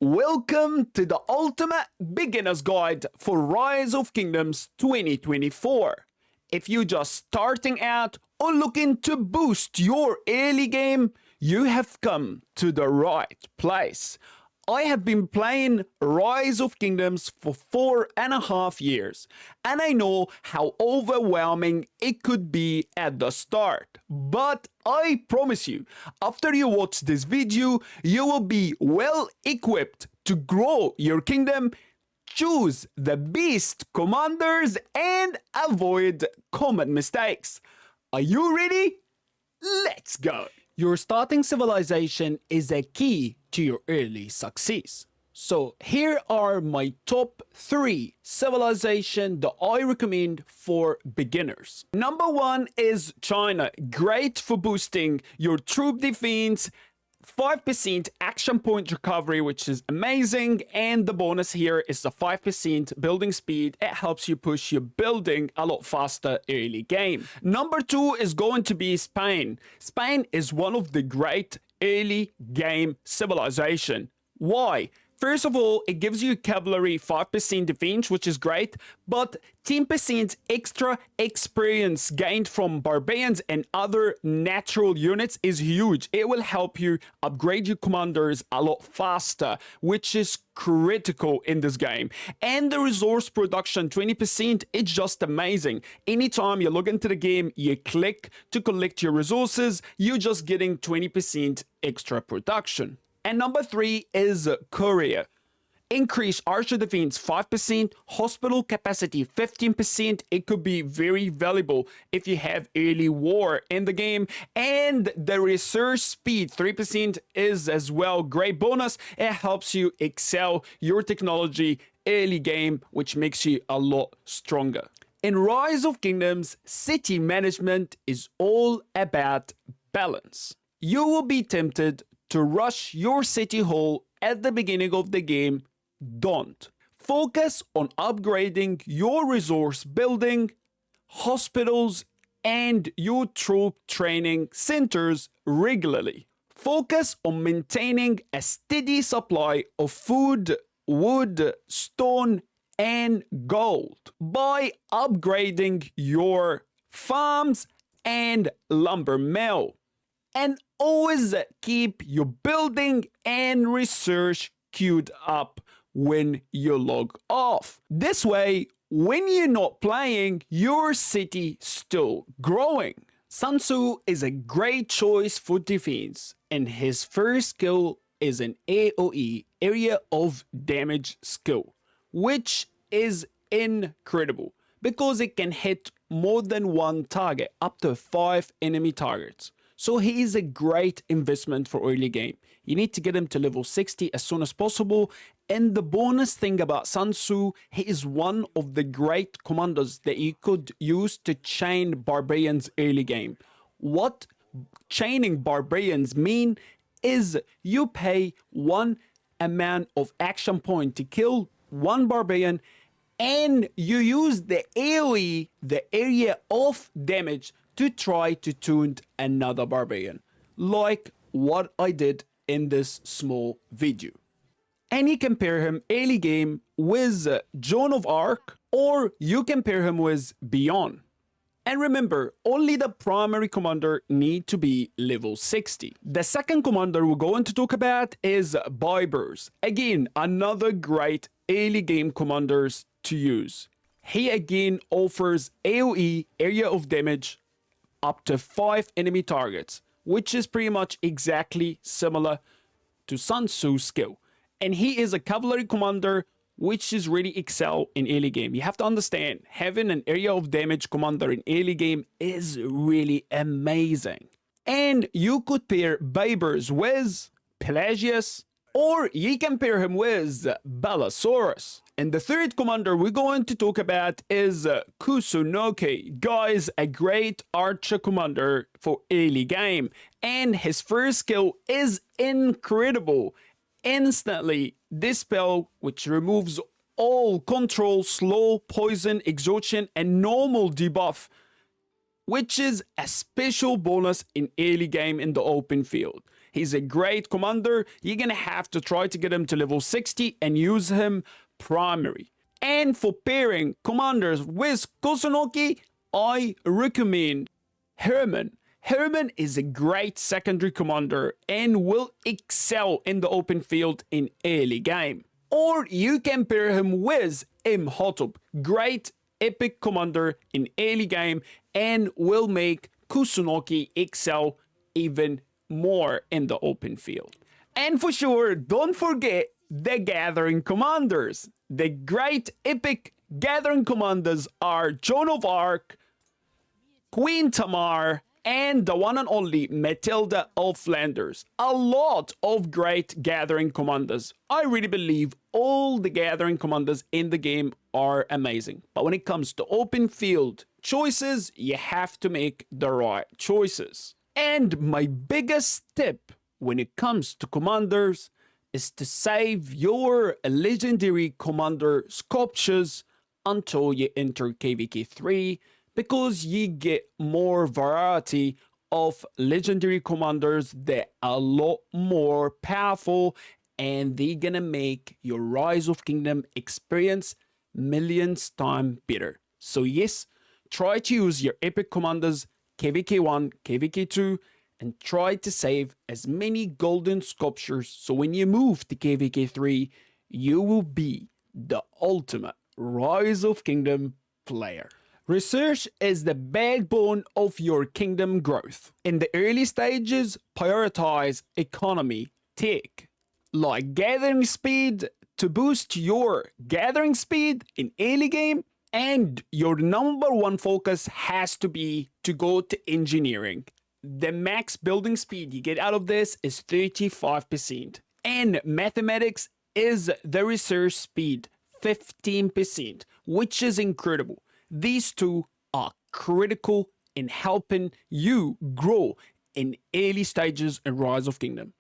Welcome to the Ultimate Beginner's Guide for Rise of Kingdoms 2024. If you're just starting out or looking to boost your early game, you have come to the right place. I have been playing Rise of Kingdoms for 4.5 years, and I know how overwhelming it could be at the start. But I promise you, after you watch this video, you will be well equipped to grow your kingdom, choose the best commanders, and avoid common mistakes. Are you ready? Let's go! Your starting civilization is a key to your early success. So here are my top 3 civilization that I recommend for beginners. Number 1 is China. Great for boosting your troop defense, 5% action point recovery, which is amazing, and the bonus here is the 5% building speed. It helps you push your building a lot faster early game. Number 2 is going to be Spain. Spain is one of the great early game civilization. Why? First of all, it gives you cavalry 5% defense, which is great, but 10% extra experience gained from barbarians and other natural units is huge. It will help you upgrade your commanders a lot faster, which is critical in this game. And the resource production 20%, it's just amazing. Anytime you log into the game, you click to collect your resources, you're just getting 20% extra production. And number 3 is Korea. Increase archer defense 5%, hospital capacity 15%. It could be very valuable if you have early war in the game. And the research speed 3% is as well great bonus. It helps you excel your technology early game, which makes you a lot stronger. In Rise of Kingdoms, city management is all about balance. You will be tempted to rush your city hall at the beginning of the game. Don't. Focus on upgrading your resource building, hospitals, and your troop training centers regularly. Focus on maintaining a steady supply of food, wood, stone, and gold by upgrading your farms and lumber mill. And always keep your building and research queued up when you log off. This way, when you're not playing, your city still growing. Sun Tzu is a great choice for defense, and his first skill is an AoE, area of damage skill, which is incredible because it can hit more than one target, up to 5 enemy targets. So he is a great investment for early game. You need to get him to level 60 as soon as possible. And the bonus thing about Sun Tzu, he is one of the great commanders that you could use to chain barbarians early game. What chaining barbarians mean is you pay one amount of action point to kill one barbarian, and you use the AoE, the area of damage, to try to taunt another barbarian, like what I did in this small video. And you compare him early game with Joan of Arc, or you compare him with Beyond. And remember, only the primary commander need to be level 60. The second commander we're going to talk about is Bybers. Again, another great early game commanders to use. He again offers AoE, area of damage, up to 5 enemy targets, which is pretty much exactly similar to Sun Tzu's skill. And he is a cavalry commander, which is really excel in early game. You have to understand, having an area of damage commander in early game is really amazing. And you could pair Bybers with Pelagius, or you can pair him with Balasaurus. And the third commander we're going to talk about is Kusunoki. Guys, a great archer commander for early game. And his first skill is incredible. Instantly, this spell, which removes all control, slow, poison, exhaustion, and normal debuff, which is a special bonus in early game in the open field. He's a great commander. You're gonna have to try to get him to level 60 and use him primary. And for pairing commanders with Kusunoki, I recommend Herman. Herman is a great secondary commander and will excel in the open field in early game. Or you can pair him with Imhotep, great epic commander in early game, and will make Kusunoki excel even more in the open field. And for sure, don't forget the Gathering Commanders. The great epic Gathering Commanders are Joan of Arc, Queen Tamar, and the one and only Matilda of Flanders. A lot of great Gathering Commanders. I really believe all the Gathering Commanders in the game are amazing. But when it comes to open field choices, you have to make the right choices. And my biggest tip when it comes to commanders is to save your legendary commander sculptures until you enter KVK 3, because you get more variety of legendary commanders that are a lot more powerful, and they're gonna make your Rise of Kingdom experience millions times better. So yes, try to use your epic commanders KVK 1, KVK 2, and try to save as many golden sculptures so when you move to KVK 3, you will be the ultimate Rise of Kingdom player. Research is the backbone of your kingdom growth. In the early stages, prioritize economy, tech, like gathering speed to boost your gathering speed in early game, and your number one focus has to be to go to engineering. The max building speed you get out of this is 35%, and mathematics is the research speed 15%, which is incredible. These two are critical in helping you grow in early stages in Rise of Kingdom.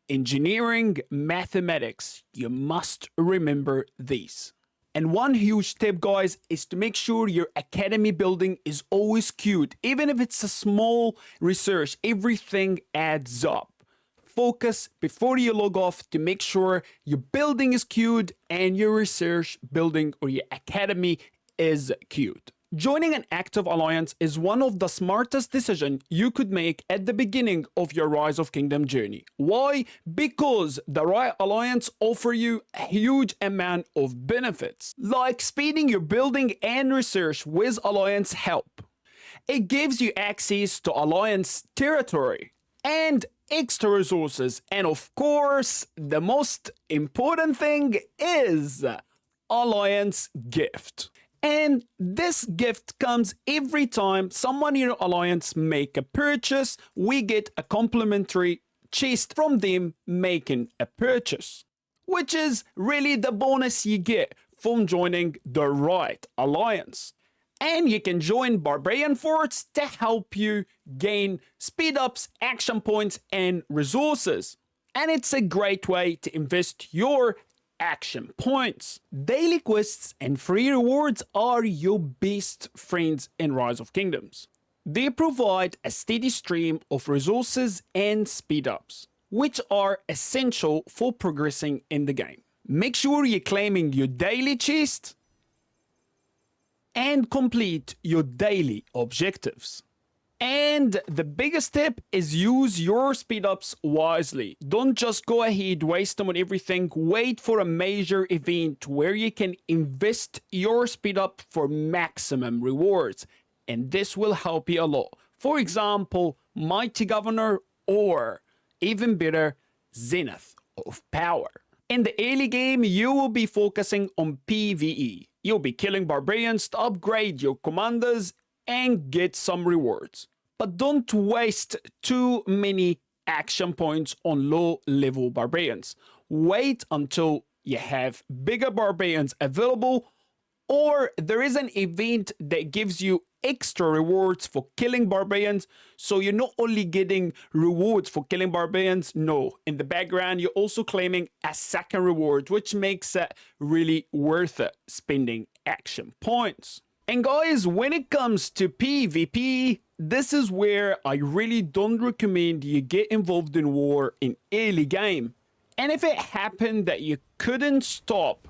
Engineering, mathematics, you must remember these. And one huge tip, guys, is to make sure your academy building is always queued. Even if it's a small research, everything adds up. Focus before you log off to make sure your building is queued and your research building or your academy is queued. Joining an active alliance is one of the smartest decisions you could make at the beginning of your Rise of Kingdom journey. Why? Because the right alliance offers you a huge amount of benefits, like speeding your building and research with alliance help. It gives you access to alliance territory and extra resources, and of course, the most important thing is alliance gift. And this gift comes every time someone in your alliance make a purchase. We get a complimentary chest from them making a purchase, which is really the bonus you get from joining the right alliance. And you can join Barbarian Forts to help you gain speed ups, action points, and resources. And it's a great way to invest your action points. Daily quests and free rewards are your best friends in Rise of Kingdoms. They provide a steady stream of resources and speed ups, which are essential for progressing in the game. Make sure you're claiming your daily chest and complete your daily objectives. And the biggest tip is use your speed ups wisely. Don't just go ahead, waste them on everything. Wait for a major event where you can invest your speed up for maximum rewards. And this will help you a lot. For example, Mighty Governor, or even better, Zenith of Power. In the early game, you will be focusing on PvE. You'll be killing barbarians to upgrade your commanders and get some rewards. But don't waste too many action points on low-level barbarians. Wait until you have bigger barbarians available, or there is an event that gives you extra rewards for killing barbarians. So you're not only getting rewards for killing barbarians, no. In the background, you're also claiming a second reward, which makes it really worth it spending action points. And guys, when it comes to PvP, this is where I really don't recommend you get involved in war in early game. And if it happened that you couldn't stop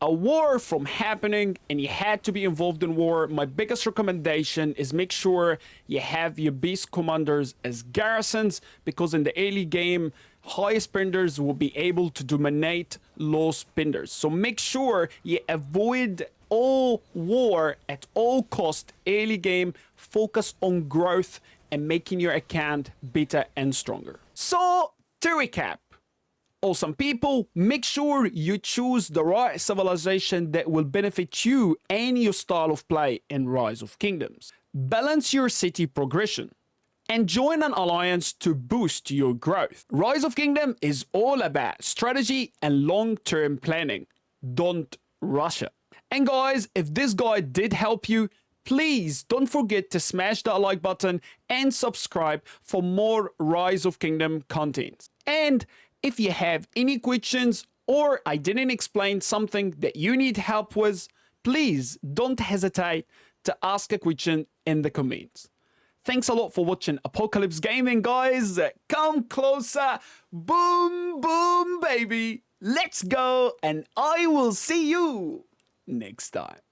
a war from happening and you had to be involved in war, my biggest recommendation is make sure you have your beast commanders as garrisons, because in the early game, high spenders will be able to dominate low spenders. So make sure you avoid all war at all cost early game. Focus on growth and making your account better and stronger. So to recap, awesome people, make sure you choose the right civilization that will benefit you and your style of play in Rise of Kingdoms. Balance your city progression and join an alliance to boost your growth. Rise of Kingdom is all about strategy and long-term planning. Don't rush it. And guys, if this guide did help you, please don't forget to smash that like button and subscribe for more Rise of Kingdom content. And if you have any questions or I didn't explain something that you need help with, please don't hesitate to ask a question in the comments. Thanks a lot for watching Apocalypse Gaming, guys. Come closer. Boom, boom, baby. Let's go. And I will see you next time.